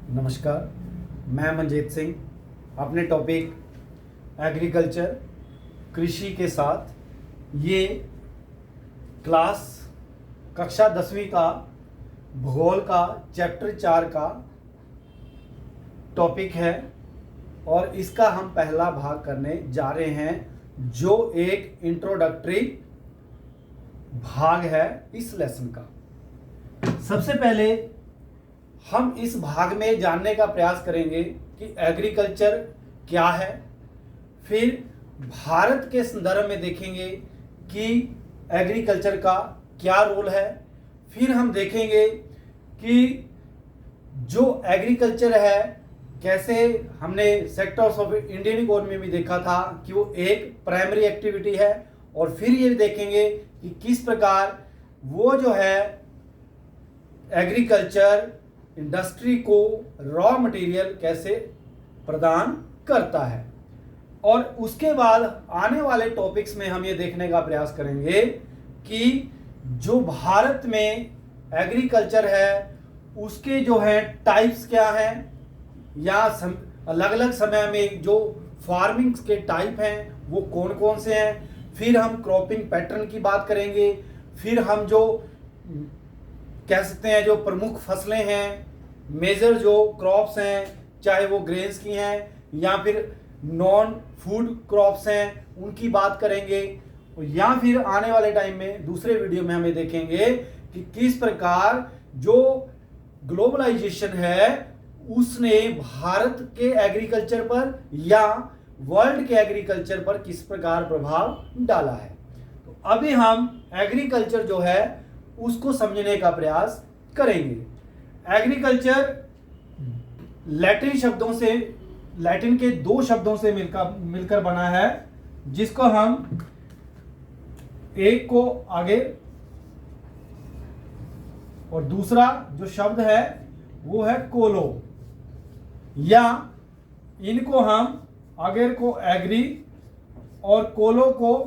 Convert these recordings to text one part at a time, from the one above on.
नमस्कार, मैं मनजीत सिंह अपने टॉपिक एग्रीकल्चर कृषि के साथ ये क्लास कक्षा 10वीं का भूगोल का चैप्टर 4 का टॉपिक है और इसका हम पहला भाग करने जा रहे हैं जो एक इंट्रोडक्टरी भाग है इस लेसन का। सबसे पहले हम इस भाग में जानने का प्रयास करेंगे कि एग्रीकल्चर क्या है। फिर भारत के संदर्भ में देखेंगे कि एग्रीकल्चर का क्या रोल है। फिर हम देखेंगे कि जो एग्रीकल्चर है कैसे, हमने सेक्टर्स ऑफ इंडियन इकोनॉमी में देखा था कि वो एक प्राइमरी एक्टिविटी है। और फिर ये देखेंगे कि किस प्रकार वो जो है एग्रीकल्चर इंडस्ट्री को रॉ मटेरियल कैसे प्रदान करता है। और उसके बाद आने वाले टॉपिक्स में हम ये देखने का प्रयास करेंगे कि जो भारत में एग्रीकल्चर है उसके जो है टाइप्स क्या हैं, या अलग अलग समय में जो फार्मिंग के टाइप हैं वो कौन कौन से हैं। फिर हम क्रॉपिंग पैटर्न की बात करेंगे। फिर हम जो कह सकते हैं जो प्रमुख फसलें हैं, मेजर जो क्रॉप्स हैं, चाहे वो ग्रेन्स की हैं या फिर नॉन फूड क्रॉप्स हैं, उनकी बात करेंगे। या फिर आने वाले टाइम में दूसरे वीडियो में हमें देखेंगे कि किस प्रकार जो ग्लोबलाइजेशन है उसने भारत के एग्रीकल्चर पर या वर्ल्ड के एग्रीकल्चर पर किस प्रकार प्रभाव डाला है। तो अभी हम एग्रीकल्चर जो है उसको समझने का प्रयास करेंगे। एग्रीकल्चर लैटिन के दो शब्दों से मिलकर बना है, जिसको हम एक को आगे और दूसरा जो शब्द है वो है कोलो, या इनको हम अगेर को एग्री और कोलो को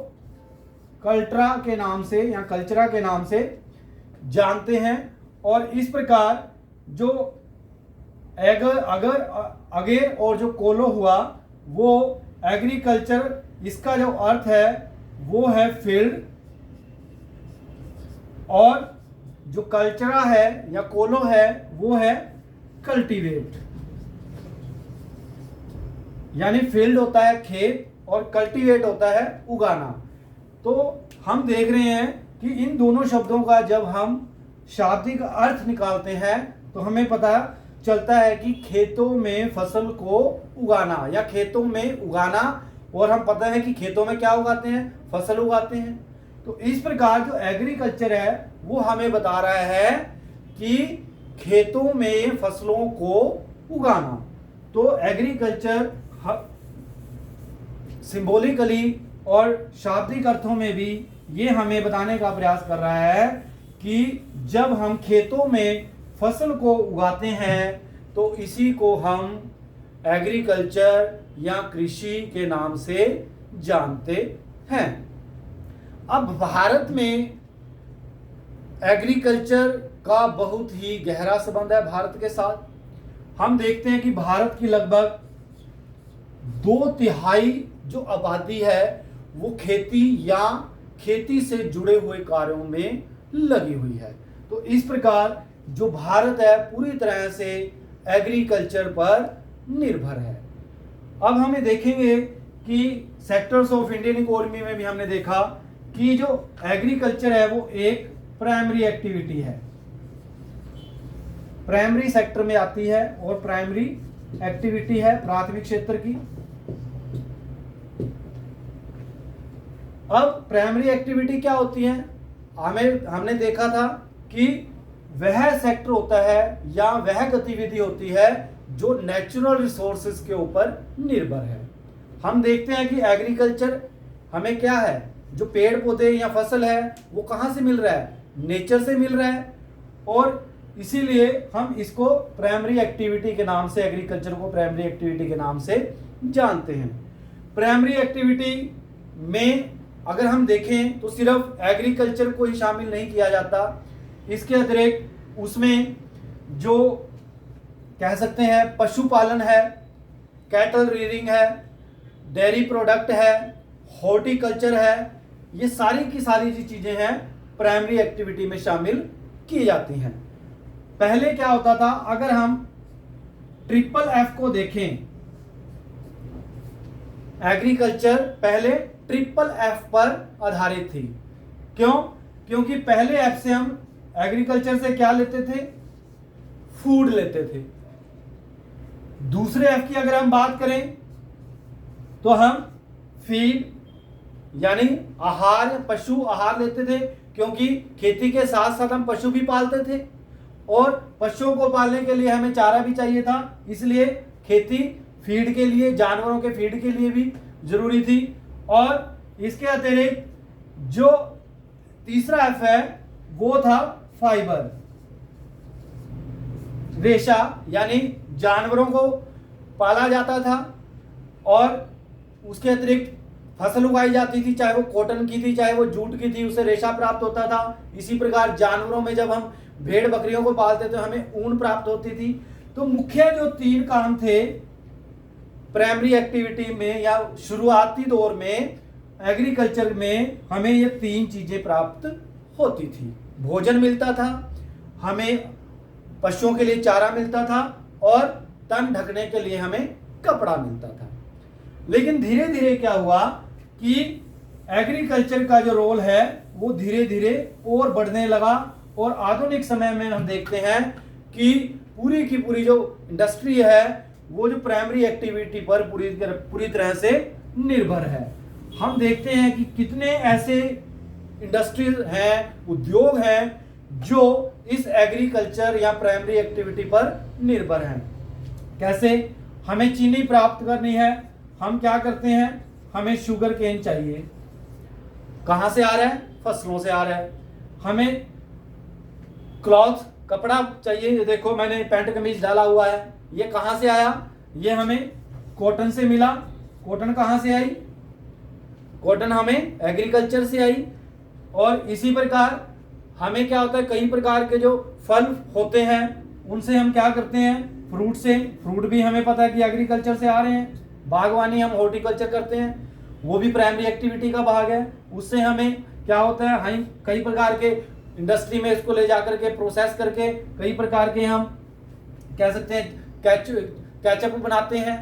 कल्ट्रा के नाम से या कल्चरा के नाम से जानते हैं। और इस प्रकार जो अगेर और जो कोलो हुआ वो एग्रीकल्चर, इसका जो अर्थ है वो है फील्ड, और जो कल्चरा है या कोलो है वो है कल्टीवेट। यानी फील्ड होता है खेत और कल्टीवेट होता है उगाना। तो हम देख रहे हैं कि इन दोनों शब्दों का जब हम शाब्दिक अर्थ निकालते हैं तो हमें पता चलता है कि खेतों में फसल को उगाना या खेतों में उगाना, और हम पता है कि खेतों में क्या उगाते हैं, फसल उगाते हैं। तो इस प्रकार जो एग्रीकल्चर है वो हमें बता रहा है कि खेतों में फसलों को उगाना। तो एग्रीकल्चर सिंबॉलिकली और शाब्दिक अर्थों में भी ये हमें बताने का प्रयास कर रहा है कि जब हम खेतों में फसल को उगाते हैं तो इसी को हम एग्रीकल्चर या कृषि के नाम से जानते हैं। अब भारत में एग्रीकल्चर का बहुत ही गहरा संबंध है भारत के साथ। हम देखते हैं कि भारत की लगभग 2/3 जो आबादी है वो खेती या खेती से जुड़े हुए कार्यों में लगी हुई है। तो इस प्रकार जो भारत है पूरी तरह से एग्रीकल्चर पर निर्भर है। अब हमें देखेंगे कि सेक्टर्स ऑफ इंडियन इकोनॉमी में भी हमने देखा कि जो एग्रीकल्चर है वो एक प्राइमरी एक्टिविटी है, प्राइमरी सेक्टर में आती है और प्राइमरी एक्टिविटी है प्राथमिक क्षेत्र की। अब प्राइमरी एक्टिविटी क्या होती है, हमने देखा था कि वह सेक्टर होता है या वह गतिविधि होती है जो नेचुरल रिसोर्सेज के ऊपर निर्भर है। हम देखते हैं कि एग्रीकल्चर हमें क्या है, जो पेड़ पौधे या फसल है वो कहाँ से मिल रहा है, नेचर से मिल रहा है। और इसीलिए हम इसको प्राइमरी एक्टिविटी के नाम से, एग्रीकल्चर को प्राइमरी एक्टिविटी के नाम से जानते हैं। प्राइमरी एक्टिविटी में अगर हम देखें तो सिर्फ एग्रीकल्चर को ही शामिल नहीं किया जाता, इसके अतिरिक्त उसमें जो कह सकते हैं पशुपालन है, कैटल रीयरिंग है, डेयरी प्रोडक्ट है, हॉर्टिकल्चर है, ये सारी की सारी जो चीजें हैं प्राइमरी एक्टिविटी में शामिल की जाती हैं। पहले क्या होता था, अगर हम ट्रिपल एफ को देखें, एग्रीकल्चर पहले ट्रिपल एफ पर आधारित थी। क्यों? क्योंकि पहले एफ से हम एग्रीकल्चर से क्या लेते थे? फूड लेते थे। दूसरे एफ की अगर हम बात करें तो हम फीड यानी आहार, पशु आहार लेते थे, क्योंकि खेती के साथ साथ हम पशु भी पालते थे और पशुओं को पालने के लिए हमें चारा भी चाहिए था, इसलिए खेती फीड के लिए, जानवरों के फीड के लिए भी जरूरी थी। और इसके अतिरिक्त जो तीसरा एफ है वो था फाइबर, रेशा, यानी जानवरों को पाला जाता था और उसके अतिरिक्त फसल उगाई जाती थी, चाहे वो कॉटन की थी चाहे वो जूट की थी, उससे रेशा प्राप्त होता था। इसी प्रकार जानवरों में जब हम भेड़ बकरियों को पालते तो हमें ऊन प्राप्त होती थी। तो मुख्य जो 3 काम थे प्राइमरी एक्टिविटी में या शुरुआती दौर में एग्रीकल्चर में, हमें ये 3 चीजें प्राप्त होती थी। भोजन मिलता था, हमें पशुओं के लिए चारा मिलता था और तन ढकने के लिए हमें कपड़ा मिलता था। लेकिन धीरे धीरे क्या हुआ कि एग्रीकल्चर का जो रोल है वो धीरे धीरे और बढ़ने लगा और आधुनिक समय में हम देखते हैं कि पूरी की पूरी जो इंडस्ट्री है वो जो प्राइमरी एक्टिविटी पर पूरी तरह से निर्भर है। हम देखते हैं कि कितने ऐसे इंडस्ट्रीज हैं, उद्योग हैं जो इस एग्रीकल्चर या प्राइमरी एक्टिविटी पर निर्भर हैं। कैसे? हमें चीनी प्राप्त करनी है, हम क्या करते हैं, हमें शुगर केन चाहिए। कहां से आ रहा है? फसलों से आ रहा है। हमें क्लॉथ, कपड़ा चाहिए, ये देखो मैंने पैंट कमीज डाला हुआ है, ये कहां से आया? ये हमें कॉटन से मिला। कॉटन कहां से आई? कॉटन हमें एग्रीकल्चर से आई। और इसी प्रकार हमें क्या होता है, कई प्रकार के जो फल होते हैं उनसे हम क्या करते हैं, फ्रूट से, फ्रूट भी हमें पता है कि एग्रीकल्चर से आ रहे हैं। बागवानी हम हॉर्टिकल्चर करते हैं, वो भी प्राइमरी एक्टिविटी का भाग है। उससे हमें क्या होता है, हम कई प्रकार के इंडस्ट्री में इसको ले जाकर के प्रोसेस करके कई प्रकार के हम कह सकते हैं कैचअप बनाते हैं।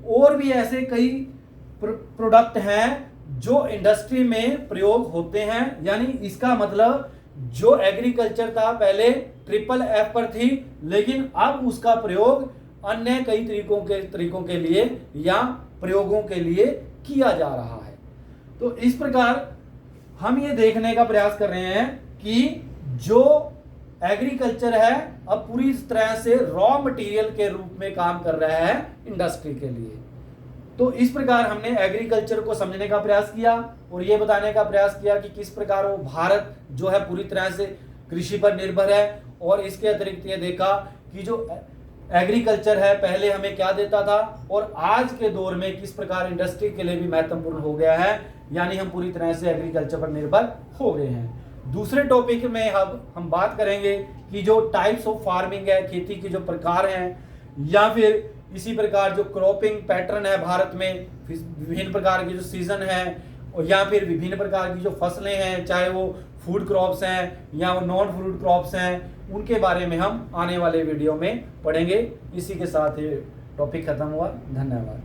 और भी ऐसे कई प्रोडक्ट हैं जो इंडस्ट्री में प्रयोग होते हैं। यानी इसका मतलब जो एग्रीकल्चर था पहले ट्रिपल एफ पर थी, लेकिन अब उसका प्रयोग अन्य कई तरीकों के लिए या प्रयोगों के लिए किया जा रहा है। तो इस प्रकार हम ये देखने का प्रयास कर रहे हैं कि जो एग्रीकल्चर है अब पूरी तरह से रॉ मटेरियल के रूप में काम कर रहा है इंडस्ट्री के लिए। तो इस प्रकार हमने एग्रीकल्चर को समझने का प्रयास किया और ये बताने का प्रयास किया कि किस प्रकार वो भारत जो है पूरी तरह से कृषि पर निर्भर है। और इसके अतिरिक्त ये देखा कि जो एग्रीकल्चर है पहले हमें क्या देता था और आज के दौर में किस प्रकार इंडस्ट्री के लिए भी महत्वपूर्ण हो गया है, यानी हम पूरी तरह से एग्रीकल्चर पर निर्भर हो गए हैं। दूसरे टॉपिक में अब हम बात करेंगे कि जो टाइप्स ऑफ फार्मिंग है, खेती के जो प्रकार हैं, या फिर इसी प्रकार जो क्रॉपिंग पैटर्न है भारत में, विभिन्न प्रकार के जो सीजन है या फिर विभिन्न प्रकार की जो फसलें हैं, चाहे वो फूड क्रॉप्स हैं या वो नॉन फूड क्रॉप्स हैं, उनके बारे में हम आने वाले वीडियो में पढ़ेंगे। इसी के साथ ये टॉपिक खत्म हुआ। धन्यवाद।